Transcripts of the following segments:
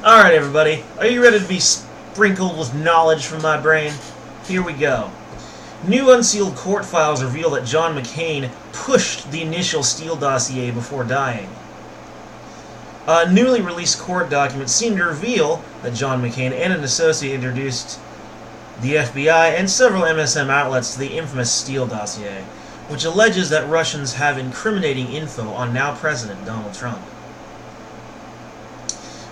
Alright everybody, are you ready to be sprinkled with knowledge from my brain? Here we go. New unsealed court files reveal that John McCain pushed the initial Steele dossier before dying. Newly released court documents seem to reveal that John McCain and an associate introduced the FBI and several MSM outlets to the infamous Steele dossier, which alleges that Russians have incriminating info on now-President Donald Trump.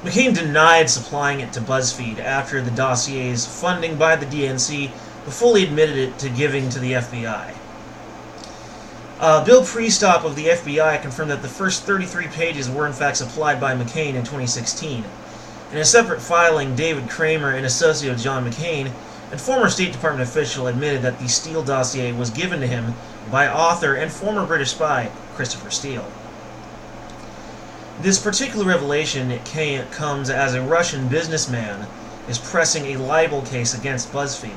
McCain denied supplying it to BuzzFeed after the dossier's funding by the DNC, but fully admitted it to giving to the FBI. Bill Priestop of the FBI confirmed that the first 33 pages were in fact supplied by McCain in 2016. In a separate filing, David Kramer, an associate of John McCain, and former State Department official, admitted that the Steele dossier was given to him by author and former British spy Christopher Steele. This particular revelation comes as a Russian businessman is pressing a libel case against BuzzFeed.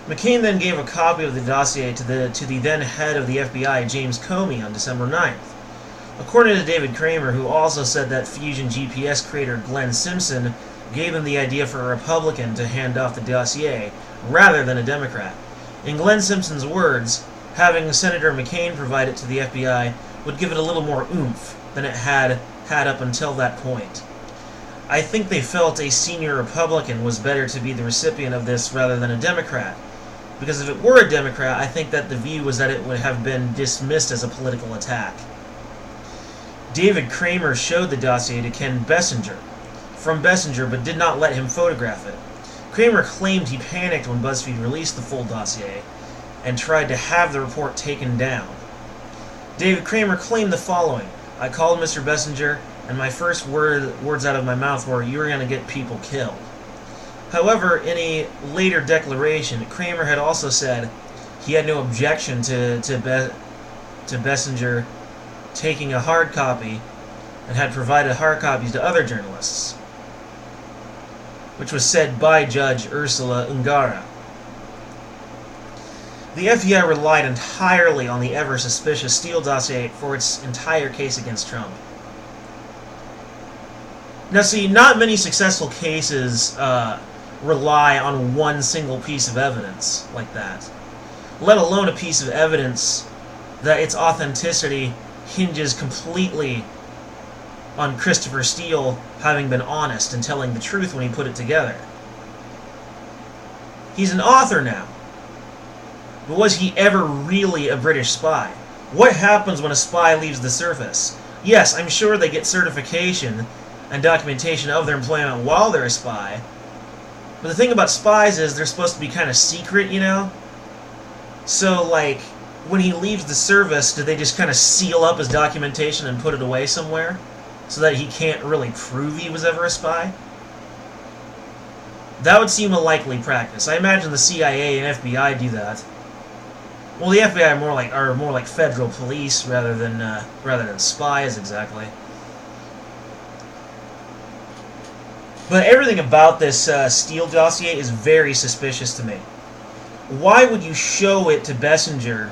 McCain then gave a copy of the dossier to the then head of the FBI, James Comey, on December 9th. According to David Kramer, who also said that Fusion GPS creator Glenn Simpson gave him the idea for a Republican to hand off the dossier rather than a Democrat. In Glenn Simpson's words, having Senator McCain provide it to the FBI would give it a little more oomph than it had up until that point. I think they felt a senior Republican was better to be the recipient of this rather than a Democrat, because if it were a Democrat, I think that the view was that it would have been dismissed as a political attack. David Kramer showed the dossier to Ken Bessinger from Bessinger, but did not let him photograph it. Kramer claimed he panicked when BuzzFeed released the full dossier and tried to have the report taken down. David Kramer claimed the following: "I called Mr. Bessinger, and my first words out of my mouth were, 'You're going to get people killed.'" However, in a later declaration, Kramer had also said he had no objection to Bessinger taking a hard copy and had provided hard copies to other journalists, which was said by Judge Ursula Ungara. The FBI relied entirely on the ever-suspicious Steele dossier for its entire case against Trump. Now see, not many successful cases rely on one single piece of evidence like that, let alone a piece of evidence that its authenticity hinges completely on Christopher Steele having been honest and telling the truth when he put it together. He's an author now. But was he ever really a British spy? What happens when a spy leaves the service? Yes, I'm sure they get certification and documentation of their employment while they're a spy. But the thing about spies is they're supposed to be kind of secret, you know? So, like, when he leaves the service, do they just kind of seal up his documentation and put it away somewhere so that he can't really prove he was ever a spy? That would seem a likely practice. I imagine the CIA and FBI do that. Well, the FBI are more like federal police rather than spies exactly. But everything about this Steele dossier is very suspicious to me. Why would you show it to Bessinger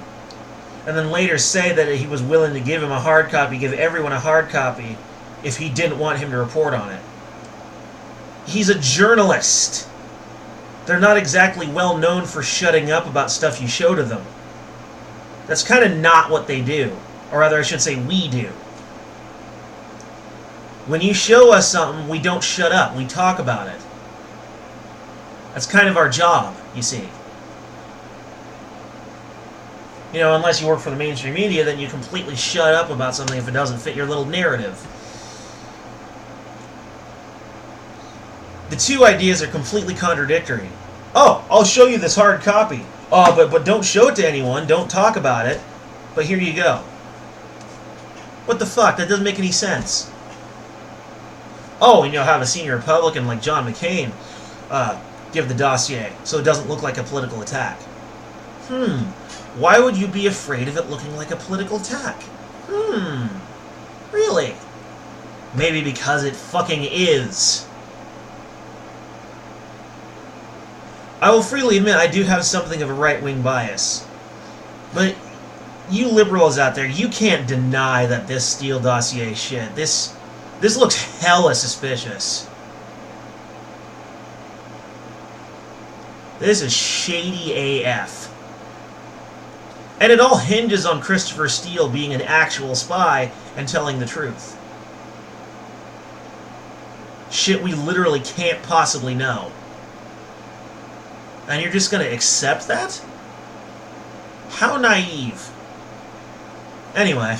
and then later say that he was willing to give him a hard copy, give everyone a hard copy, if he didn't want him to report on it? He's a journalist. They're not exactly well known for shutting up about stuff you show to them. That's kind of not what they do. Or rather, I should say, we do. When you show us something, we don't shut up. We talk about it. That's kind of our job, you see. You know, unless you work for the mainstream media, then you completely shut up about something if it doesn't fit your little narrative. The two ideas are completely contradictory. Oh, I'll show you this hard copy. Oh, but don't show it to anyone. Don't talk about it. But here you go. What the fuck? That doesn't make any sense. Oh, and you'll have a senior Republican like John McCain give the dossier so it doesn't look like a political attack. Why would you be afraid of it looking like a political attack? Really? Maybe because it fucking is. I will freely admit I do have something of a right-wing bias. But you liberals out there, you can't deny that this Steele dossier shit, this This looks hella suspicious. This is shady AF. And it all hinges on Christopher Steele being an actual spy and telling the truth. Shit we literally can't possibly know. And you're just gonna accept that? How naive. Anyway.